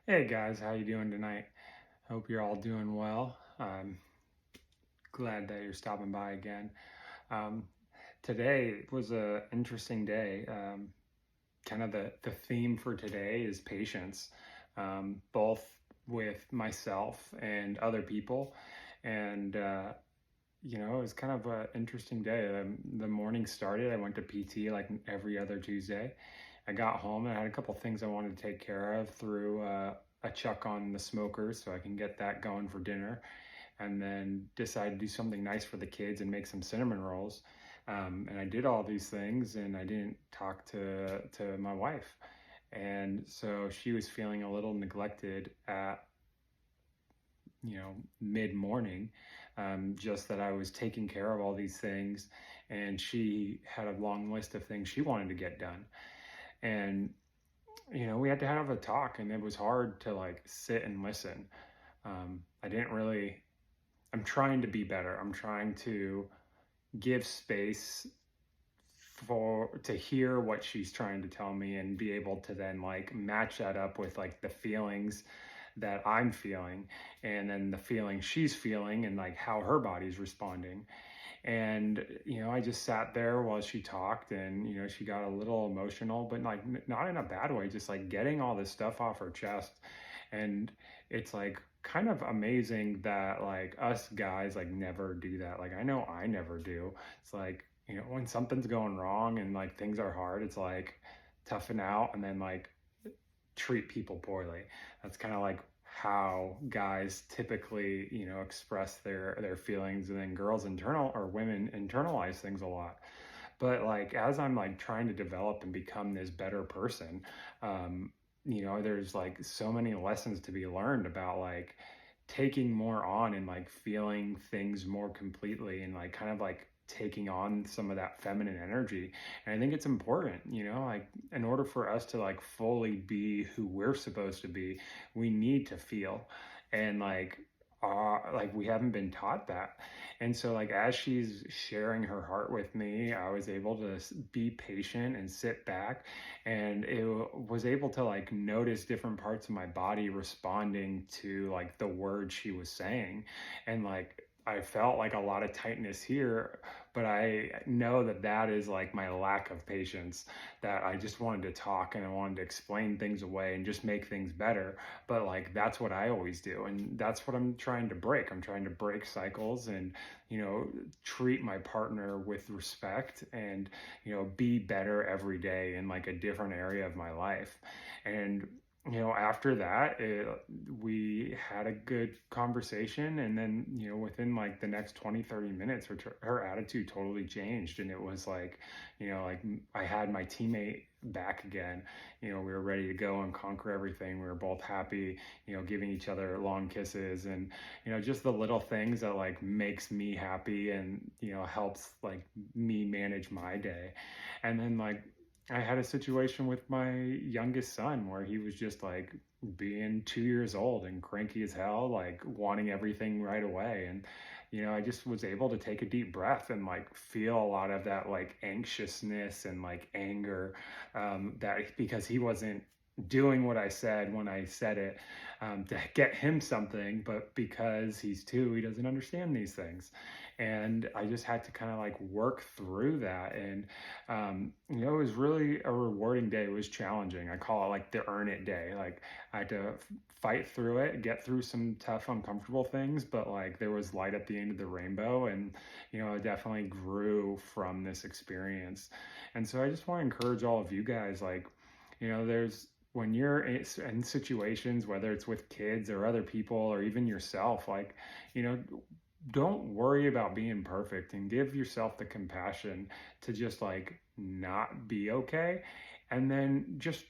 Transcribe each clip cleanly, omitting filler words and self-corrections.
Hey guys, how you doing tonight? Hope you're all doing well. Glad that you're stopping by again. Um, Today was a interesting day. Kind of the theme for today is patience, both with myself and other people. And it was kind of an interesting day. The morning started. I went to PT like every other Tuesday. I got home and I had a couple things I wanted to take care of through a chuck on the smokers so I can get that going for dinner. And then decided to do something nice for the kids and make some cinnamon rolls. And I did all these things and I didn't talk to my wife. And so she was feeling a little neglected at mid morning, just that I was taking care of all these things, and she had a long list of things she wanted to get done. And we had to have a talk, and it was hard to like sit and listen. I didn't really. I'm trying to be better. I'm trying to give space for to hear what she's trying to tell me and be able to then like match that up with like the feelings that I'm feeling, and then the feeling she's feeling, and like how her body's responding. And I just sat there while she talked, and she got a little emotional, but like not in a bad way, just like getting all this stuff off her chest. And it's like kind of amazing that like us guys like never do that. Like I know I never do. It's like when something's going wrong and like things are hard, it's like toughen out and then like treat people poorly. That's kind of like how guys typically, express their feelings, and then girls internal or women internalize things a lot. But like as I'm like trying to develop and become this better person, there's like so many lessons to be learned about like taking more on and like feeling things more completely and like kind of like taking on some of that feminine energy. And I think it's important, like in order for us to like fully be who we're supposed to be, we need to feel. And like we haven't been taught that. And so like as she's sharing her heart with me, I was able to be patient and sit back, and it was able to like notice different parts of my body responding to like the words she was saying. And like I felt like a lot of tightness here, but I know that that is like my lack of patience, that I just wanted to talk and I wanted to explain things away and just make things better. But like that's what I always do, and that's what I'm trying to break. I'm trying to break cycles and treat my partner with respect, and be better every day in like a different area of my life. And after that, we had a good conversation, and then within like the next 20-30 minutes, her attitude totally changed, and it was like like I had my teammate back again. We were ready to go and conquer everything. We were both happy, giving each other long kisses, and just the little things that like makes me happy, and helps like me manage my day. And then like I had a situation with my youngest son where he was just like being 2 years old and cranky as hell, like wanting everything right away. And, I just was able to take a deep breath and like feel a lot of that like anxiousness and like anger, that because he wasn't doing what I said when I said it, to get him something, but because he's two, he doesn't understand these things. And I just had to kind of like work through that. And it was really a rewarding day. It was challenging. I call it like the earn it day. Like I had to fight through it, get through some tough, uncomfortable things, but like there was light at the end of the rainbow. And, I definitely grew from this experience. And so I just want to encourage all of you guys, like, there's, when you're in situations, whether it's with kids or other people or even yourself, like, you know, don't worry about being perfect, and give yourself the compassion to just like not be okay, and then just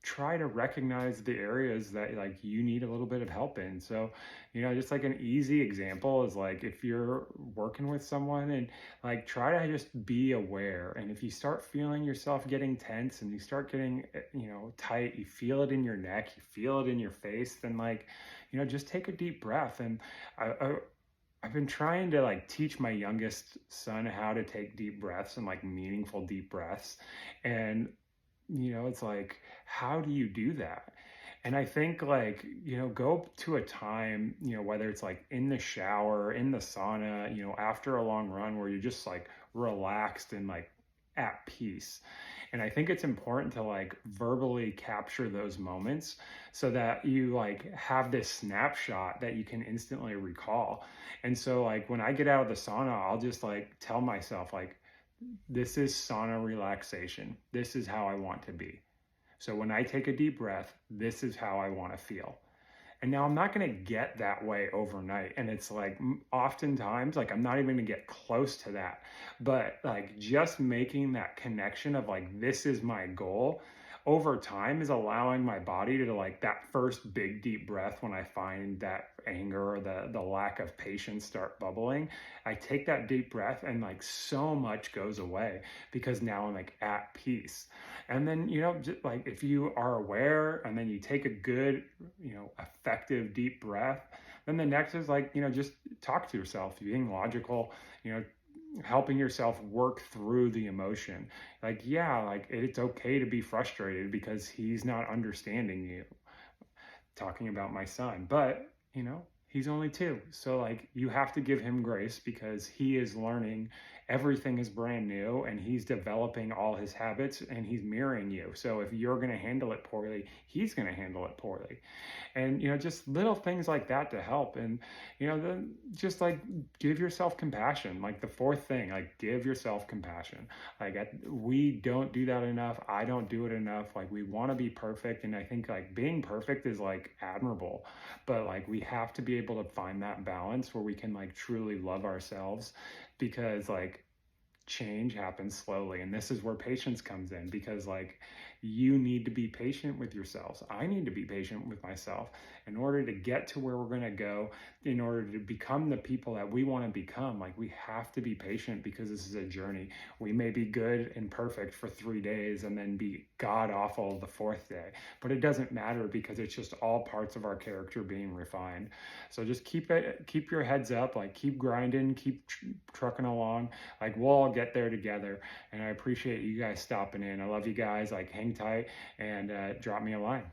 try to recognize the areas that like you need a little bit of help in. So just like an easy example is like if you're working with someone, and like try to just be aware, and if you start feeling yourself getting tense and you start getting tight, you feel it in your neck, you feel it in your face, then like just take a deep breath. And I've been trying to like teach my youngest son how to take deep breaths and like meaningful deep breaths. And it's like, how do you do that? And I think like, go to a time, whether it's like in the shower, in the sauna, after a long run where you're just like relaxed and like at peace. And I think it's important to like verbally capture those moments so that you like have this snapshot that you can instantly recall. And so like when I get out of the sauna, I'll just like tell myself like, this is sauna relaxation. This is how I want to be. So when I take a deep breath, this is how I want to feel. And now I'm not going to get that way overnight. And it's like oftentimes, like I'm not even going to get close to that. But like just making that connection of like, this is my goal over time is allowing my body to like that first big deep breath when I find that anger or the lack of patience start bubbling. I take that deep breath and like so much goes away because now I'm like at peace. And then, just like if you are aware and then you take a good, effective deep breath, then the next is like, just talk to yourself, being logical, you know, helping yourself work through the emotion. Like, yeah, like it's okay to be frustrated because he's not understanding you, talking about my son. But, he's only 2. So, like, you have to give him grace because he is learning. Everything is brand new and he's developing all his habits and he's mirroring you. So, if you're going to handle it poorly, he's going to handle it poorly. And, just little things like that to help. And, then just like give yourself compassion. Like, the fourth thing, like, give yourself compassion. Like, we don't do that enough. I don't do it enough. Like, we want to be perfect. And I think like being perfect is like admirable, but like we have to be able to find that balance where we can like truly love ourselves, because like change happens slowly. And this is where patience comes in, because like you need to be patient with yourselves. I need to be patient with myself in order to get to where we're going to go, in order to become the people that we want to become. Like, we have to be patient because this is a journey. We may be good and perfect for 3 days and then be god awful the 4th day, but it doesn't matter because it's just all parts of our character being refined. So just keep your heads up, like keep grinding, keep trucking along. Like, we'll all get there together. And I appreciate you guys stopping in. I love you guys. Like, hang tight and drop me a line.